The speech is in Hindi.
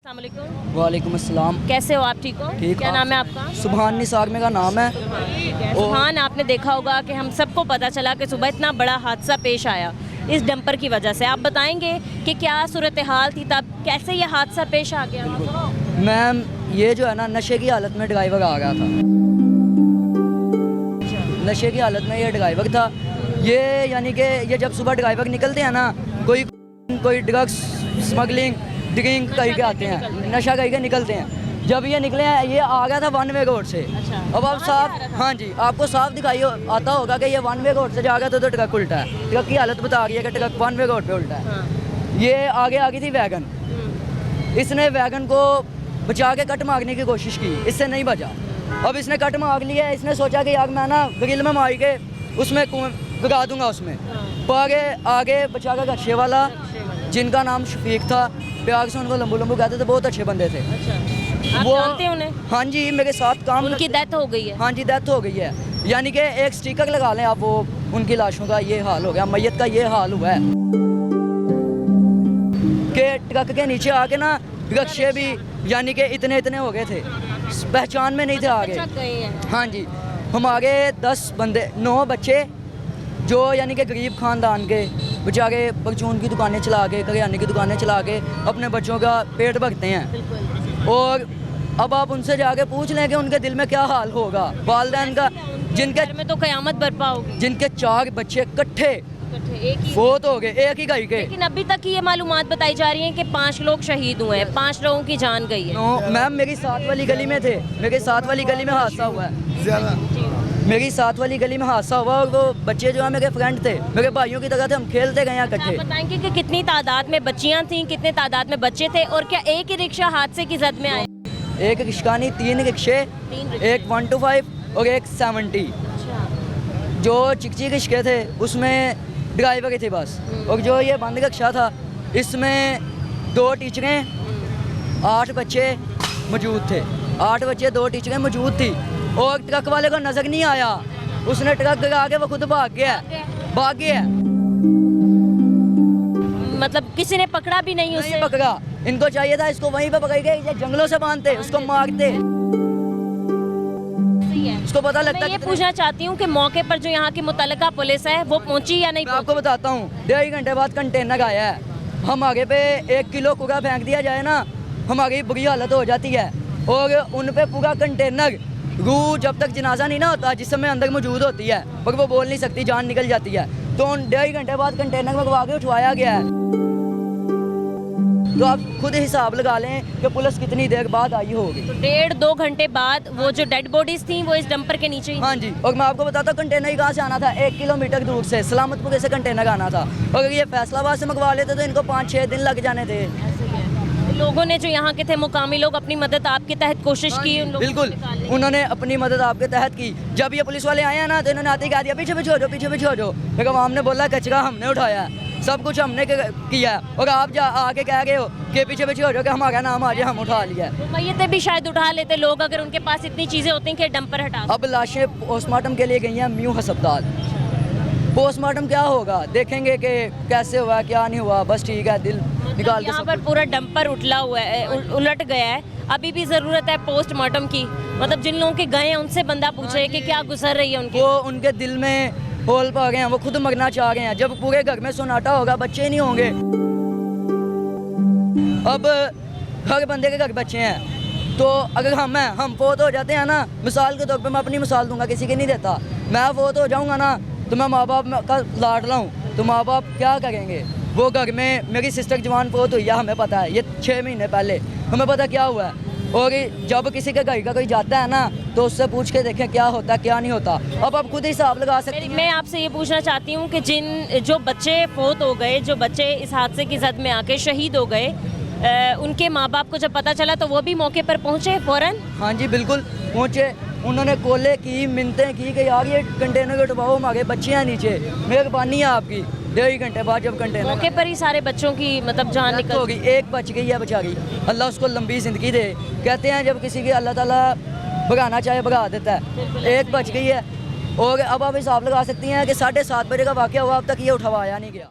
वालेकुम अस्सलाम। कैसे हो आप? ठीक हो? ठीक। क्या नाम है आपका? सुभान निसार मेरा नाम है। सुभान, आपने देखा होगा कि हम सबको पता चला कि सुबह इतना बड़ा हादसा पेश आया इस डंपर की वजह से। आप बताएंगे कि क्या सूरत हाल थी तब, कैसे ये हादसा पेश आ गया? मैम ये जो है ना, नशे की हालत में ड्राइवर आ गया था। नशे की हालत में ये ड्राइवर था। ये यानी कि ये जब सुबह ड्राइवर निकलते हैं ना, कोई ड्रग्स स्मगलिंग ड्रिंक करके आते हैं, नशा करके निकलते हैं। जब ये निकले हैं, ये आ गया था वन वे रोड से। अब आप साफ, हाँ जी, आपको साफ दिखाई आता होगा कि ये वन वे रोड से जा गया तो ट्रक उल्टा है। ट्रक की हालत बता रही है कि ट्रक वन वे रोड पे उल्टा है। ये आगे आ गई थी वैगन। इसने वैगन को बचा के कट मारने की कोशिश की, इससे नहीं बचा। अब इसने कट मार लिया। इसने सोचा कि यार मैं ना ग्रिल में मार के उसमें गिरा दूंगा उसमें। पर आगे बचा के गच्छे वाला, जिनका नाम शफीक था, प्यार से उनको लंबू लंबू कहते थे, बहुत अच्छे बंदे थे। आप जानते हैं उन्हें? हाँ जी, मेरे साथ काम। उनकी डेथ हो गई है? हाँ जी, डेथ हो गई है। यानी कि एक स्टिकर लगा लें आप, वो उनकी लाशों का ये हाल हो गया, मैयत का ये हाल हुआ है कि ट्रक के नीचे आके ना रिक्शे भी यानी कि इतने हो गए थे, पहचान में नहीं थे आगे। हाँ जी, हमारे 10 बंदे 9 बच्चे जो यानी कि गरीब ख़ानदान के बेचारे परचून की दुकानें चला के, करियाने की दुकानें चला के अपने बच्चों का पेट भरते हैं। और अब आप उनसे जाके पूछ लें कि उनके दिल में क्या हाल होगा। वालिदैन का, जिनके घर में तो क़यामत बर्पा होगी। जिनके 4 बच्चे इकट्ठे फोत हो गए एक ही घर के। लेकिन अभी तक की ये मालूमात बताई जा रही है कि 5 लोग शहीद हुए हैं, 5 लोगों की जान गई है। मैम मेरी साथ वाली गली में थे, मेरे साथ वाली गली में हादसा हुआ है। मेरी साथ वाली गली में हादसा हुआ और वो बच्चे जो है मेरे फ्रेंड थे, मेरे भाइयों की तरह थे, हम खेलते गए इकट्ठे। आप बताएंगे कि कितनी तादाद में बच्चियां थीं, कितने तादाद में बच्चे थे, और क्या एक ही रिक्शा हादसे की जद में आए? एक रिक्शा नहीं, 3 रिक्शे, एक 125 और एक 70। जो चिकची रिक्शे थे उसमें ड्राइवर थे बस, और जो ये बंद रिक्शा था इसमें 2 टीचरें 8 बच्चे मौजूद थे। 8 बच्चे 2 टीचरें मौजूद थी। और ट्रक वाले को नजर नहीं आया, उसने ट्रक गिरा के वो खुद भाग गया। मतलब किसी ने पकड़ा भी नहीं उसे? पकड़ा। इनको चाहिए था इसको वहीं पे पकड़ के ये जंगलों से बांधते, उसको मारते। उसको पता लगता। मैं ये पूछना चाहती हूँ कि मौके पर जो यहाँ की मुतल्लिका पुलिस है वो पहुँची या नहीं? मैं आपको बताता हूँ, 1.5 घंटे बाद कंटेनर आया है। हम आगे पे 1 किलो कूड़ा फेंक दिया जाए ना, हमारी बुरी हालत हो जाती है। और उन पे पूरा कंटेनर, रूह जब तक जनाजा नहीं ना होता, जिस समय अंदर मौजूद होती है, पर वो बोल नहीं सकती, जान निकल जाती है, तो 1.5 घंटे बाद कंटेनर मंगवा के उठवाया गया है। तो आप खुद हिसाब लगा लें कि पुलिस कितनी देर बाद आई होगी। तो 1.5-2 घंटे बाद वो जो डेड बॉडीज थी वो इस डंपर के नीचे ही? हाँ जी। और मैं आपको बताता हूँ कंटेनर कहाँ से आना था, 1 किलोमीटर दूर से, सलामतपुर से कंटेनर आना था। अगर ये फैसलाबाद से मंगवा लेते तो इनको 5-6 दिन लग जाने थे। लोगों ने जो यहाँ के थे मुकामी लोग अपनी मदद आपके तहत कोशिश की? बिल्कुल, उन्होंने अपनी मदद आपके तहत की। जब ये पुलिस वाले आए हैं ना, तो इन्होंने आते ही कह दिया पीछे पीछे हो जाओ, पीछे पीछे हो जाओ। फिर आवाम ने बोला कचरा हमने उठाया, सब कुछ हमने किया, और आप आके कह गए हो कि पीछे पीछे हो जाओ कि हमारा नाम आ जाए, हम उठा लिया। तो मैयतें भी शायद उठा लेते लोग अगर उनके पास इतनी चीज़ें होती कि डंपर हटा। अब लाशें पोस्टमार्टम के लिए गई हैं म्यू अस्पताल। पोस्टमार्टम क्या होगा, देखेंगे कि कैसे हुआ क्या नहीं हुआ, बस ठीक है, दिल निकाल के। यहाँ पर पूरा डंपर उलट गया है, अभी भी ज़रूरत है पोस्टमार्टम की। मतलब जिन लोगों के गए हैं उनसे बंदा पूछे कि क्या गुजर रही है उनकी। वो उनके दिल में होल पा गए हैं, वो खुद मरना चाह रहे हैं। जब पूरे घर में सन्नाटा होगा, बच्चे ही नहीं होंगे। अब हर बंदे के घर बच्चे हैं, तो अगर हम फोत हो जाते हैं ना, मिसाल के तौर पे मैं अपनी मिसाल दूंगा, किसी की नहीं देता, मैं फोत हो जाऊंगा ना, तो मैं माँ बाप का लाडला हूँ, तो माँ बाप क्या करेंगे? वो घर में मेरी सिस्टर जवान फोत हुई है, हमें पता है, ये 6 महीने पहले हमें पता क्या हुआ है। और जब किसी के घर का कोई जाता है ना, तो उससे पूछ के देखें क्या होता है क्या नहीं होता। अब आप खुद हिसाब लगा सकते हैं। मैं आपसे ये पूछना चाहती हूँ कि जो बच्चे फोत हो गए, जो बच्चे इस हादसे की जद में आके शहीद हो गए, उनके माँ बाप को जब पता चला तो वो भी मौके पर पहुँचे फ़ौरन? हाँ जी बिल्कुल पहुँचे। उन्होंने कोले की, मिन्नतें की कि यार ये कंटेनर उठवाओ, हमारे बच्चे हैं नीचे, मेहरबानी है आपकी। 1.5 घंटे बाद जब कंटेनर मौके पर ही सारे बच्चों की मतलब जान निकल हो गई, एक बच गई है बेचारी, अल्लाह उसको लंबी ज़िंदगी दे। कहते हैं जब किसी की अल्लाह ताला भगाना चाहे भगा देता है, एक बच गई है। और अब आप हिसाब लगा सकती हैं कि 7:30 बजे का वाक़या हुआ, अब तक ये उठवाया नहीं गया।